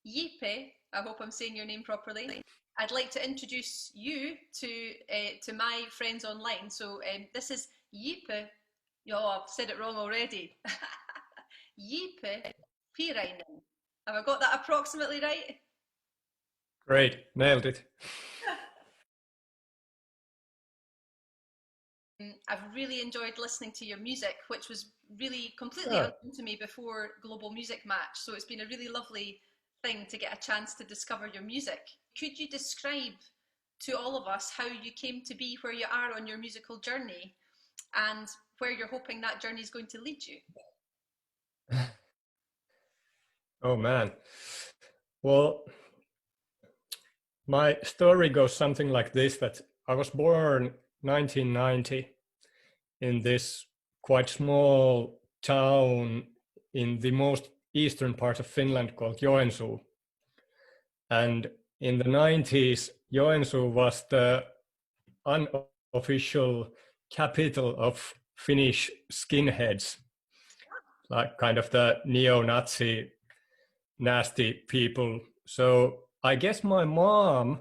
Yipe, I hope I'm saying your name properly. I'd like to introduce you to my friends online. So this is Yipe. Oh, I've said it wrong already. Yipe Piirainen. Have I got that approximately right? Great, nailed it. I've really enjoyed listening to your music, which was really completely Ah, unknown to me before Global Music Match. So it's been a really lovely thing to get a chance to discover your music. Could you describe to all of us how you came to be where you are on your musical journey and where you're hoping that journey is going to lead you? oh man. Well, my story goes something like this, that I was born 1990 in this quite small town in the most eastern part of Finland called Joensuu. And in the 90s, Joensuu was the unofficial capital of Finnish skinheads, like kind of the neo-Nazi nasty people. So I guess my mom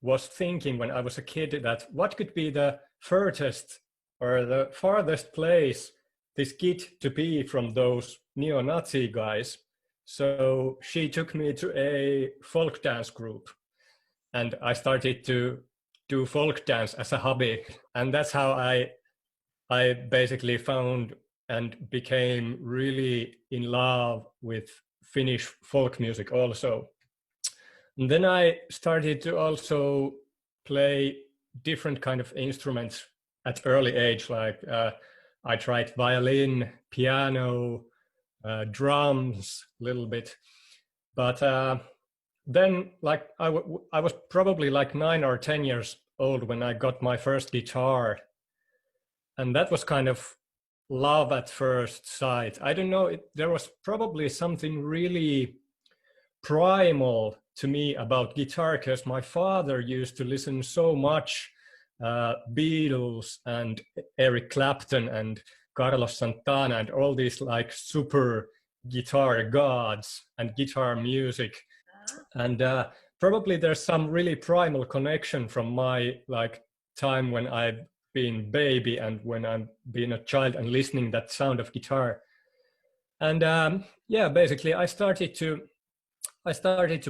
was thinking when I was a kid that what could be the furthest or the farthest place this kid to be from those neo-Nazi guys. So she took me to a folk dance group and I started to do folk dance as a hobby. And that's how I basically found and became really in love with Finnish folk music also. And then I started to also play different kind of instruments at early age, like I tried violin, piano, drums a little bit. But then like I was probably like 9 or 10 years old when I got my first guitar. And that was kind of love at first sight. I don't know, there was probably something really primal to me about guitar because my father used to listen so much Beatles and Eric Clapton and Carlos Santana and all these like super guitar gods and guitar music. And probably there's some really primal connection from my like time when I've been baby and when I'm being a child and listening that sound of guitar. And yeah, basically I started to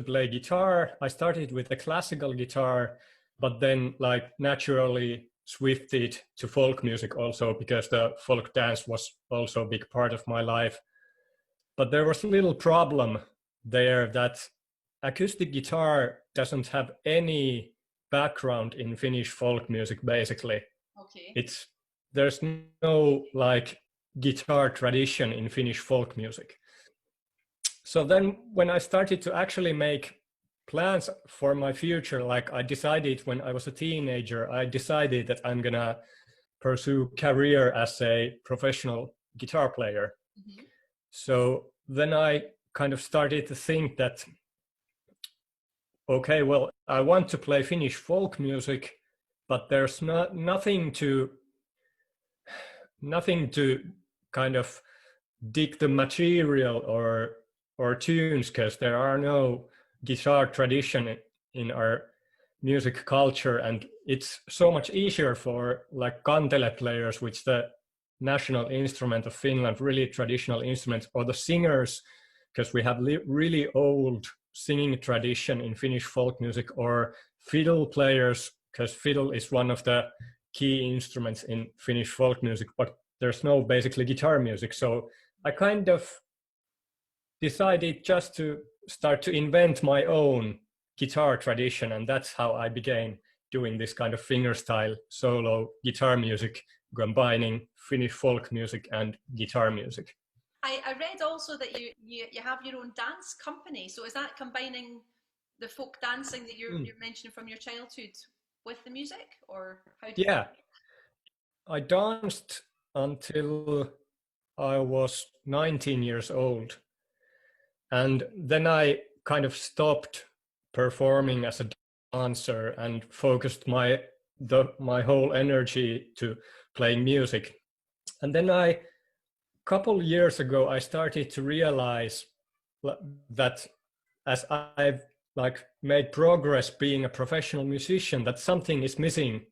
play guitar. I started with a classical guitar, but then like naturally swifted to folk music also because the folk dance was also a big part of my life. But there was a little problem there that acoustic guitar doesn't have any background in Finnish folk music basically. Okay. There's no like guitar tradition in Finnish folk music. So then when I started to actually make plans for my future, like I decided when I was a teenager, I decided that I'm gonna pursue career as a professional guitar player. Mm-hmm. So then I kind of started to think that, okay, well, I want to play Finnish folk music, but there's nothing to kind of dig the material or tunes because there are no guitar tradition in our music culture, and it's so much easier for like guitele players, which the national instrument of Finland, really traditional instrument, or the singers, because we have really old singing tradition in Finnish folk music, or fiddle players, because fiddle is one of the key instruments in Finnish folk music, but there's no basically guitar music. So I kind of decided just to start to invent my own guitar tradition, and that's how I began doing this kind of fingerstyle solo guitar music, combining Finnish folk music and guitar music. I read also that you have your own dance company. So is that combining the folk dancing that Mm. you're mentioning from your childhood with the music, or how do you? Yeah, I danced until I was 19 years old. And then I kind of stopped performing as a dancer and focused my whole energy to playing music. And then couple years ago, I started to realize that as I've like made progress being a professional musician, that something is missing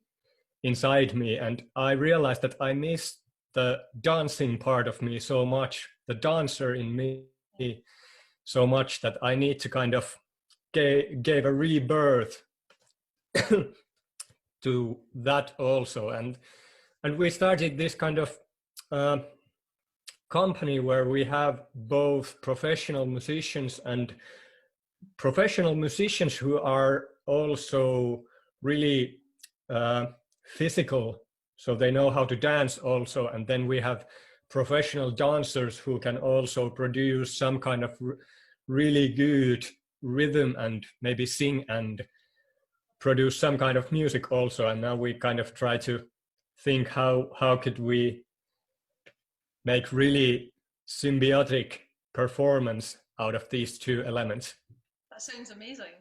inside me, and I realized that I miss the dancing part of me so much, the dancer in me so much, that I need to kind of gave a rebirth to that also. And we started this kind of company where we have both professional musicians and professional musicians who are also really physical, so they know how to dance also. And then we have professional dancers who can also produce some kind of really good rhythm and maybe sing and produce some kind of music also. And now we kind of try to think how could we make really symbiotic performance out of these two elements. That sounds amazing.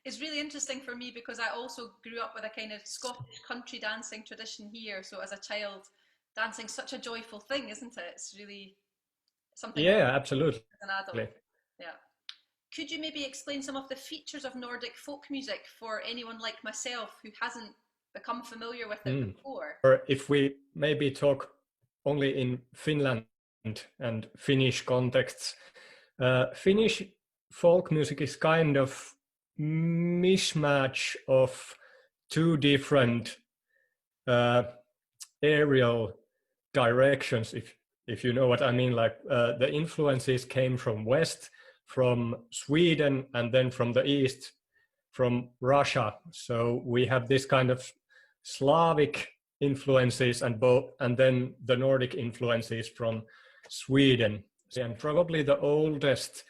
It's really interesting for me because I also grew up with a kind of Scottish country dancing tradition here. So as a child, dancing's such a joyful thing, isn't it? It's really something. Yeah, absolutely. As an adult. Yeah. Could you maybe explain some of the features of Nordic folk music for anyone like myself who hasn't become familiar with it before? Or if we maybe talk only in Finland and Finnish contexts, Finnish folk music is kind of mismatch of two different aerial directions, if you know what I mean. Like the influences came from west, from Sweden, and then from the east, from Russia. So we have this kind of Slavic influences and then the Nordic influences from Sweden. And probably the oldest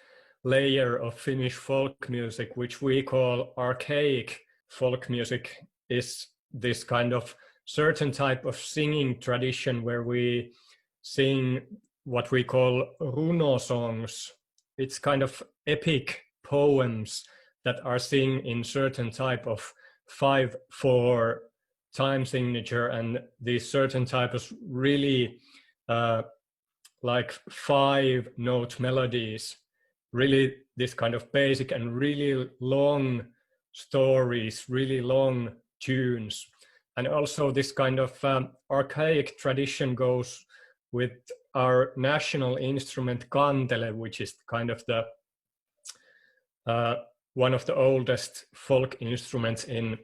layer of Finnish folk music, which we call archaic folk music, is this kind of certain type of singing tradition where we sing what we call runo songs. It's kind of epic poems that are sung in certain type of 5/4 time signature, and these certain type of really like 5-note melodies, really this kind of basic and really long stories, really long tunes. And also this kind of archaic tradition goes with our national instrument guitele, which is kind of the one of the oldest folk instruments in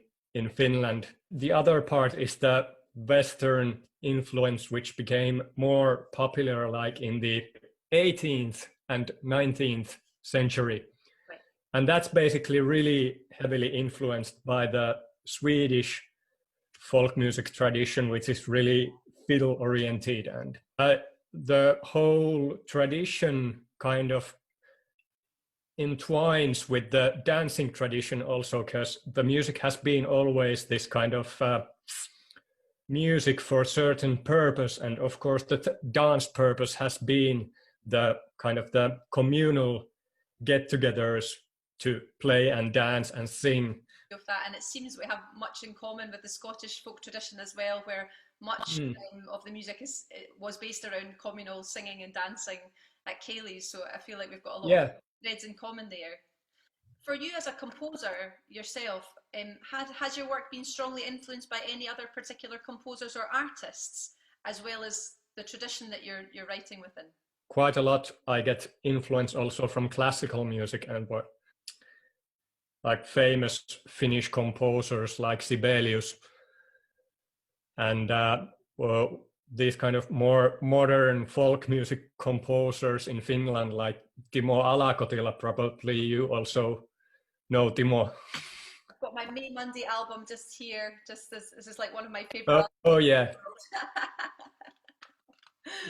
Finland. The other part is the Western influence, which became more popular like in the 18th and 19th century. Right. And that's basically really heavily influenced by the Swedish folk music tradition, which is really fiddle oriented. And the whole tradition kind of entwines with the dancing tradition also, because the music has been always this kind of music for a certain purpose. And of course the dance purpose has been the kind of the communal get-togethers to play and dance and sing. Of that, and it seems we have much in common with the Scottish folk tradition as well, where much of the music was based around communal singing and dancing at Cayley's. So I feel like we've got a lot of threads in common there. For you as a composer yourself, has your work been strongly influenced by any other particular composers or artists, as well as the tradition that you're writing within? Quite a lot. I get influence also from classical music and what, like famous Finnish composers like Sibelius, and well, these kind of more modern folk music composers in Finland, like Timo Alakotila. Probably you also know Timo. I've got my May Monday album just here. Just this is like one of my favorite. Oh yeah.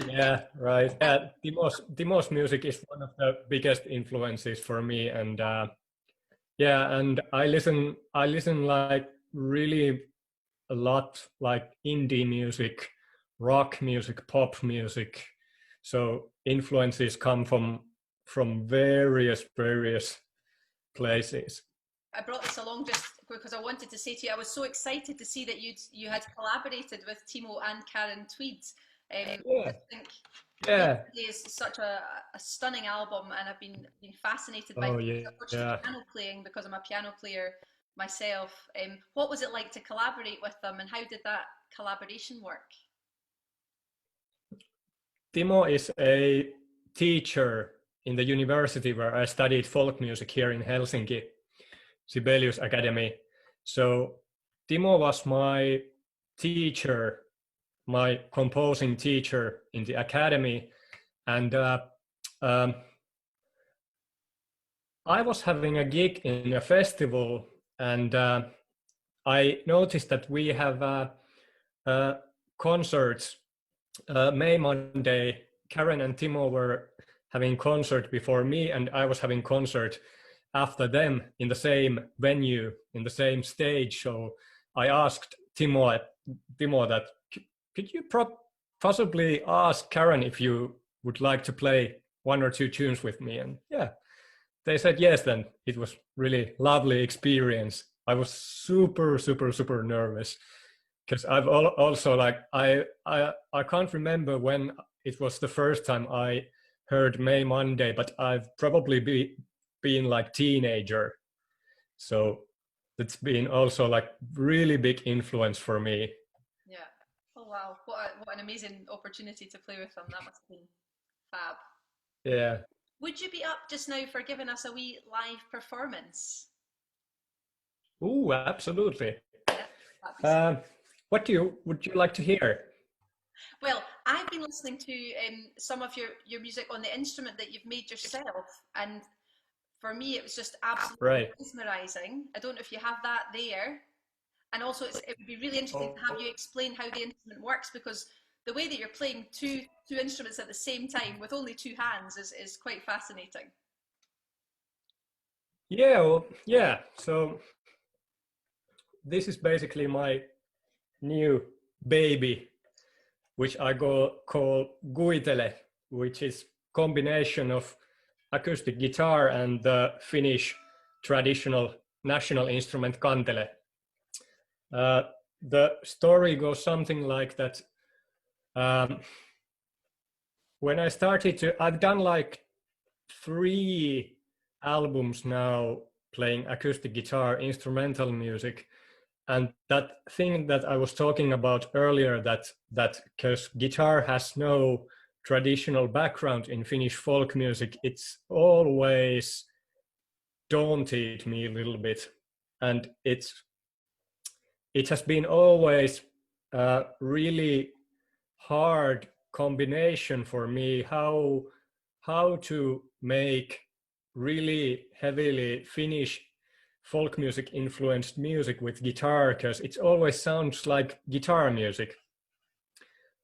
Yeah, right. Yeah, Timo's music is one of the biggest influences for me, and yeah, and I listen like really a lot like indie music, rock music, pop music. So influences come from various places. I brought this along just because I wanted to say to you, I was so excited to see that you had collaborated with Timo and Karen Tweed. Yeah. I think Yeah. Yesterday is such a stunning album, and I've been fascinated by Oh, it. yeah. I've watched the Yeah. piano playing because I'm a piano player myself. What was it like to collaborate with them, and how did that collaboration work? Timo is a teacher in the university where I studied folk music here in Helsinki, Sibelius Academy. So Timo was my teacher, my composing teacher in the academy. And um, I was having a gig in a festival, and I noticed that we have concerts. May Monday, Karen and Timo were having concert before me, and I was having concert after them in the same venue, in the same stage. So I asked Timo that could you possibly ask Karen if you would like to play one or two tunes with me? And yeah, they said yes. Then it was really lovely experience. I was super nervous because I've also like I can't remember when it was the first time I heard May Monday, but I've probably been like teenager, so it's been also like really big influence for me. Yeah. Oh wow, what an amazing opportunity to play with them. That must have been fab. Yeah. Would you be up just now for giving us a wee live performance? Ooh, absolutely. Yeah, that'd be so. What would you like to hear? Well, I've been listening to some of your music on the instrument that you've made yourself, and for me, it was just absolutely Right. mesmerising. I don't know if you have that there. And also, it would be really interesting to have Oh, you explain how the instrument works, because the way that you're playing two instruments at the same time with only two hands is quite fascinating. yeah, well, yeah. So this is basically my new baby, which I call guitele, which is combination of acoustic guitar and the Finnish traditional national instrument kantele. Uh, the story goes something like that. Um, when I started I've done like 3 albums now playing acoustic guitar, instrumental music, and that thing that I was talking about earlier, that because guitar has no traditional background in Finnish folk music, it's always daunted me a little bit, and it has been always a really hard combination for me how to make really heavily Finnish folk music influenced music with guitar, because it always sounds like guitar music.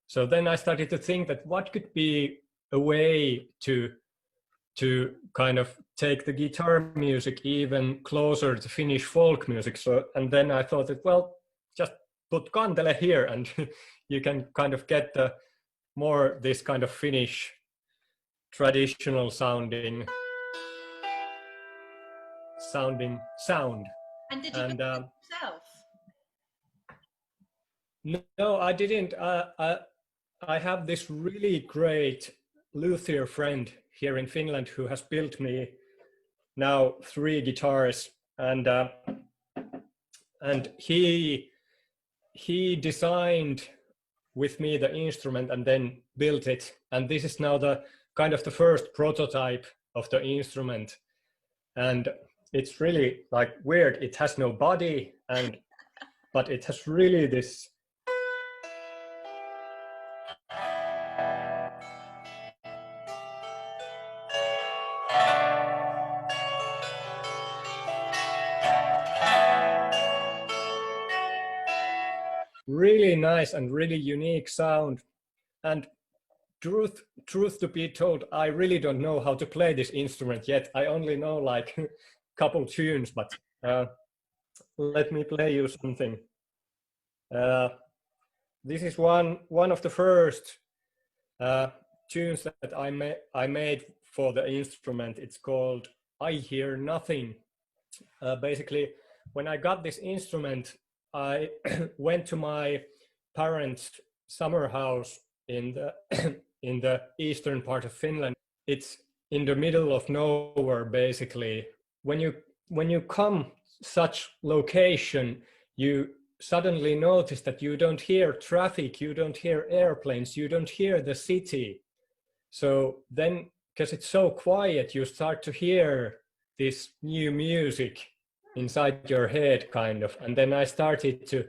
So then I started to think that what could be a way to kind of take the guitar music even closer to Finnish folk music. So, and then I thought that, well, just put kantele here and you can kind of get the more this kind of Finnish traditional sound. And did you make And it yourself? no, I didn't. I have this really great luthier friend here in Finland who has built me now 3 guitars, and he designed with me the instrument and then built it. And this is now the kind of the first prototype of the instrument. And it's really like weird. It has no body, but it has really this really nice and really unique sound. And truth to be told, I really don't know how to play this instrument yet. I only know like a couple tunes, but let me play you something. Uh, this is one of the first tunes that I made for the instrument. It's called I Hear Nothing. Basically, when I got this instrument, I went to my parents' summer house in the in the eastern part of Finland. It's in the middle of nowhere, basically. When you come such location, you suddenly notice that you don't hear traffic, you don't hear airplanes, you don't hear the city. So then, because it's so quiet, you start to hear this new music inside your head, kind of. And then I started to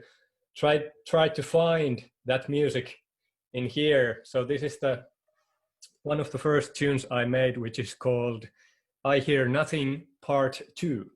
try to find that music in here. So this is the one of the first tunes I made, which is called I Hear Nothing Part 2.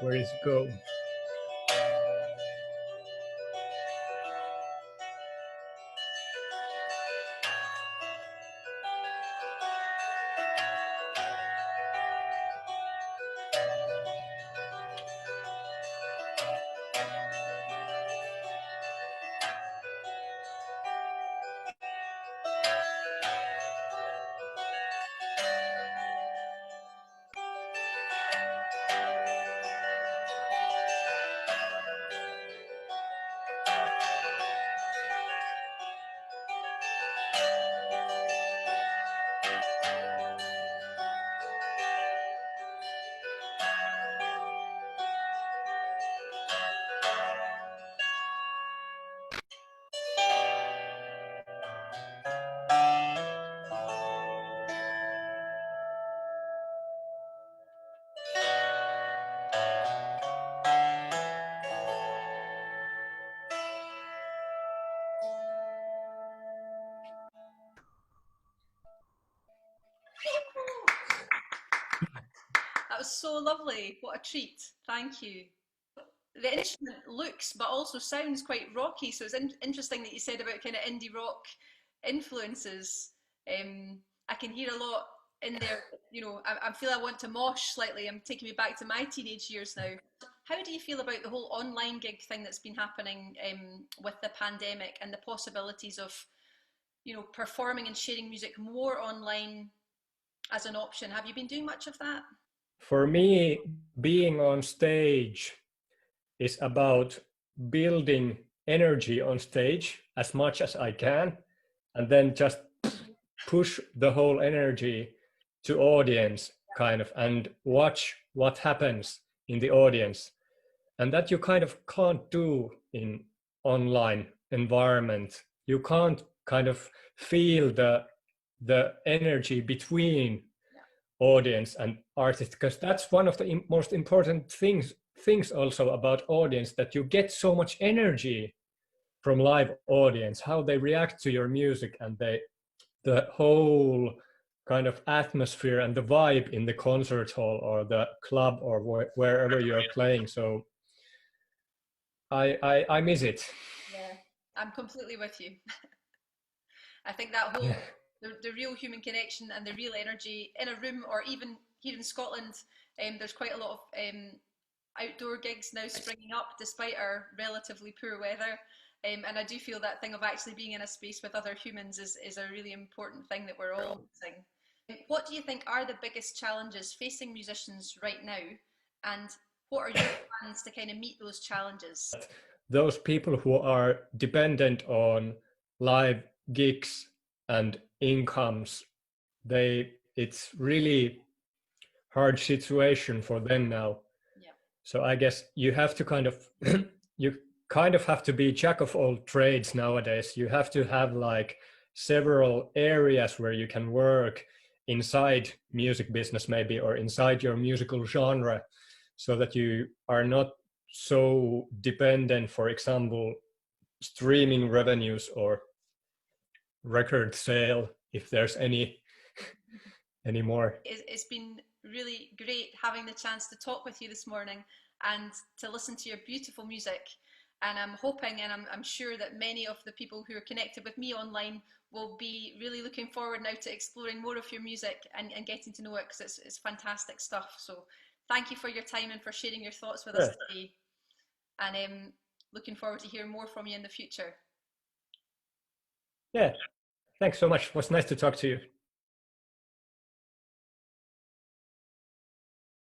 Where is it go? That was so lovely. What a treat. Thank you. The instrument looks but also sounds quite rocky, so it's interesting that you said about kind of indie rock influences. I can hear a lot in there. You know, I feel I want to mosh slightly. I'm taking me back to my teenage years now. How do you feel about the whole online gig thing that's been happening with the pandemic and the possibilities of performing and sharing music more online as an option. Have you been doing much of that? For me, being on stage is about building energy on stage as much as I can, and then just push the whole energy to audience kind of, and watch what happens in the audience. And that you kind of can't do in online environment. You can't kind of feel the energy between audience and artist, because that's one of the most important things also about audience, that you get so much energy from live audience, how they react to your music, and the whole kind of atmosphere and the vibe in the concert hall or the club or wherever you're playing. So I miss it. Yeah, I'm completely with you. I think that whole the real human connection and the real energy in a room, or even here in Scotland, there's quite a lot of outdoor gigs now springing up despite our relatively poor weather. And I do feel that thing of actually being in a space with other humans is a really important thing that we're all missing. What do you think are the biggest challenges facing musicians right now? And what are your plans to kind of meet those challenges? Those people who are dependent on live gigs and incomes, it's really hard situation for them now. Yeah. So I guess you have to kind of you kind of have to be jack of all trades nowadays. You have to have like several areas where you can work inside music business maybe, or inside your musical genre, so that you are not so dependent, for example, streaming revenues or record sale, if there's any anymore. It's been really great having the chance to talk with you this morning and to listen to your beautiful music. And I'm hoping, and I'm sure that many of the people who are connected with me online will be really looking forward now to exploring more of your music and getting to know it, because it's fantastic stuff. So thank you for your time and for sharing your thoughts with us today. And looking forward to hearing more from you in the future. Yeah, thanks so much. It was nice to talk to you.